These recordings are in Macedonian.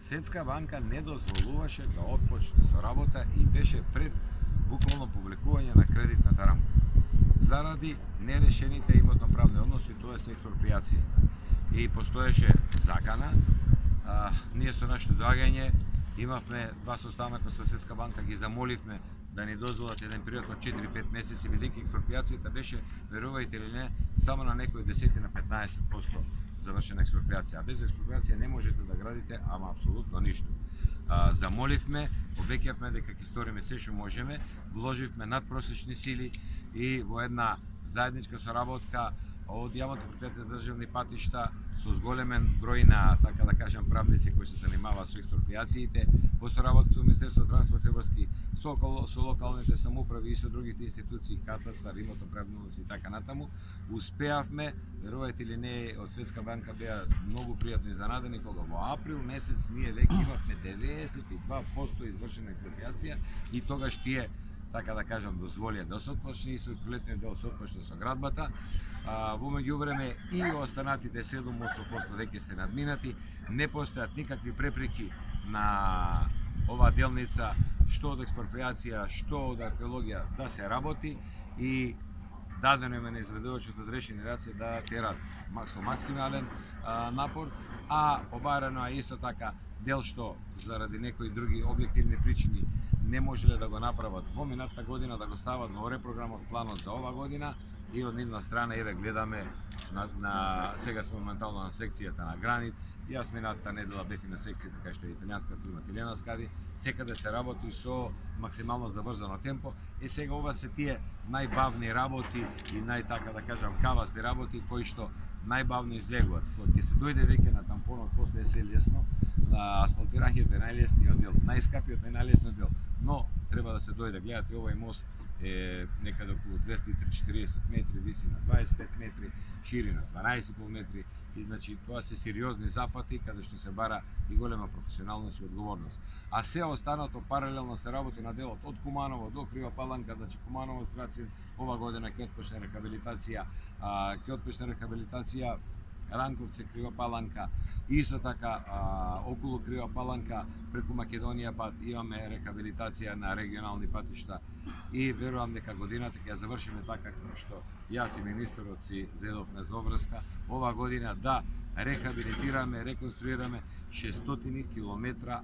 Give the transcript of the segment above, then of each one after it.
Светска банка не дозволуваше да отпочне со работа и беше пред буквално публикување на кредитната рамка. Заради нерешените имотно-правни односи, тоа е експроприација. И постоеше закана, ние со нашето доаѓање имавме два состанока со Светска банка, ги замоливме да ни дозволат еден период од 4-5 месеци, бидејќи експроприацијата беше, верувајте или не, само на некои 10-15% завршена експроприација. А без експроприација не можете да градите, ама апсолутно ништо. Замоливме, обеќавме дека ќе сториме се што можеме, вложивме надпросечни сили и во една заедничка соработка од Јавното претпријатие за државни патишта со зголемен број на, така да кажам, правници кои се занимаваат со експроприациите, во соработка со Министерството за транспорт и врски, со локалните самоуправи и со другите институции, катастар, имотно-правни односи и така натаму, успеавме, верувајте или не, од Светска банка беа многу пријатно изненадени кога во април месец ние веќе имавме 92% извршена експроприација и тогаш тие, така да кажам, дозволија да се отпочне и со летниот дел се отпочне со градбата. Во меѓувреме и останатите 7% веќе се надминати, не постојат никакви препреки на оваа делница, што од експроприација, што од археологија да се работи и дадено име на изведувачот од решени раци да терат со максимален напор, а побарано е исто така дел што заради некои други објективни причини не можеле да го направат во минатата година, да го стават во репрограмот, планот за ова година и од нивна страна еве гледаме сега сме моментално на секцијата на Гранит. Јас минатата недела бев и на секцијата кај што е италијанска фирма Тилена Скади, секаде се работи со максимално забрзано темпо. И сега ова се тие најбавни работи и така да кажам кавасти работи кои што најбавно излегуваат. Кога ќе се дојде веќе на тампонот, после е се лесно, на асфалтирањето е најлесниот дел, најскапиот е најлесниот дел, но треба да се дојде. Гледате, овој мост е некаде околу 240 метри, висина 25 метри, ширина 12,5 метри, и значи тоа се сериозни зафати каде што се бара и голема професионалност и одговорност. А се останато паралелно се работи на делот од Куманово до Крива Паланка, значи Куманово Страцин, ова година ќе отпочне рехабилитација, Ранковци, Крива Паланка, исто така околу Крива Паланка преку Македонија пат имаме рехабилитација на регионални патишта и верувам дека годината ќе ја завршиме така како што јас и министерот си зедовме за обврска ова година да рехабилитираме, реконструираме 600 километра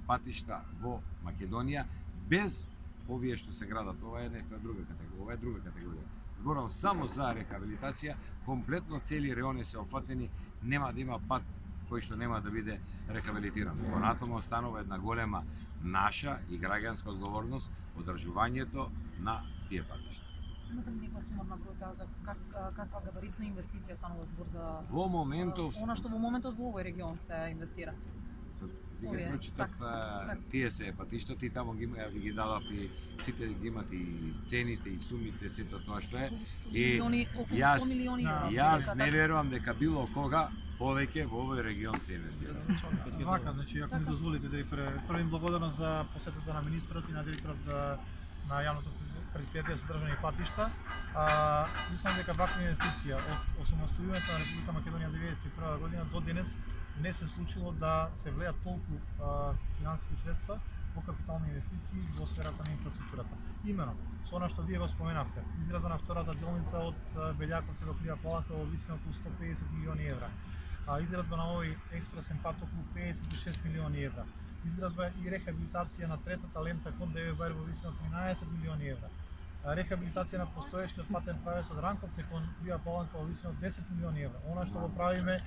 патишта во Македонија без овие што се градат. Ова е нека друга категорија. Зборам само за рехабилитација, комплетно цели реони се опфатени, нема да има пат кој што нема да биде рехабилитиран. Понатаму останува една голема наша и граѓанска одговорност одржувањето на тие патишта. Имате ли некоја сумарна бројка за каква габаритна инвестиција станува збор за во моментов она што во моментот во овој регион се инвестира? Вие прочитав тие се патиштата и таму ги дадов и сите ги имат и цените и сумите, сето тоа што е. И јас не верувам дека било кога повеќе во овој регион се инвестира. Вака, значи, ако ми дозволите, прво им благодарам за посетата на министрот и на директорот на Јавното претпријатие за државни патишта. Мислам дека ваква инвестиција од осамостојувањето на Република Македонија 1991 година до денес не се случило да се влеат толку финансиски средства во капитални инвестиции во сферата на инфраструктурата. Имено, со она што вие го споменавте, изградба на втората делница од Белјаковци до Крива Паланка во висина околу 150 милиони евра. Изградба на овој експресен пат околу 56 милиони евра. Изградба и рехабилитација на третата лента кон ДВ Бар во висина 13 милиони евра. Рехабилитација на постоечкиот патен правец од Ранковци кон Крива Паланка во висина 10 милиони евра. Она што го правиме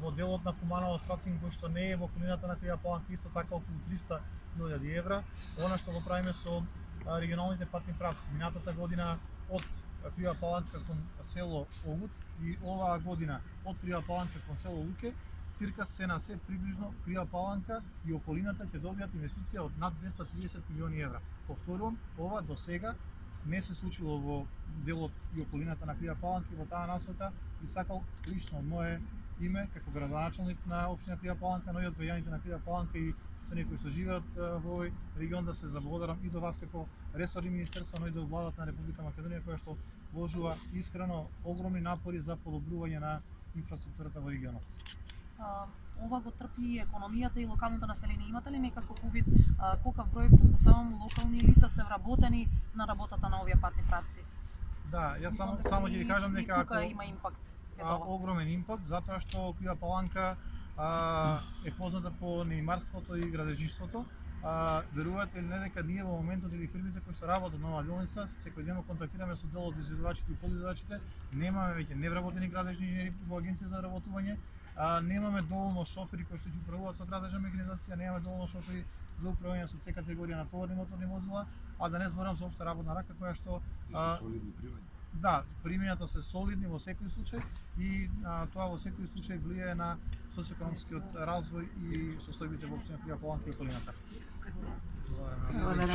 во делот на Куманово Страцин, кој што не е во околината на Крива Паланка, исто така околу 300.000 евра. Она што го правиме со регионалните патни правци. Минатата година од Крива Паланка кон село Огут и оваа година од Крива Паланка кон село Луке, цирка се на се приближно Крива Паланка и околината ќе добијат инвестиција од над 230 милиони евра. Повторувам, ова до сега не се случило во делот и околината на Крива Паланка и во таа насока би сакал лично од мое име како градоначалник на општина Крива Паланка, но и од граѓаните на Крива Паланка и оние кои што живеат во овој регион да се заблагодарам и до вас како ресорни министерства, но и до владата на Република Македонија која што вложува искрено огромни напори за подобрување на инфраструктурата во регионот. ова го трпи економијата и локалното население. Имате ли некако увид колкав број претпоставам локални лица се вработени на работата на овие патни правци? Да, јас Мислам само дека ќе ви кажам дека и тука има импакт. огромен импакт, затоа што Крива Паланка е позната по неимарството и градежништвото. Верувате или не дека ние во моментот или фирмите кои што работат на оваа делница, секојдневно контактираме со дел од изведувачите и подизведувачите, немаме веќе невработени градежни инженери во агенција за вработување, немаме доволно шофери кои што ќе управуваат со градежна механизација, немаме доволно шофери за управување со С категорија на товарни моторни возила, а да не зборам за општа работна рака која што солидни примања. да, примањата се солидни во секој случај и тоа во секој случај влијае на социјекономскиот развој и состојбите во општина Крива Паланка и околината. Благодарам.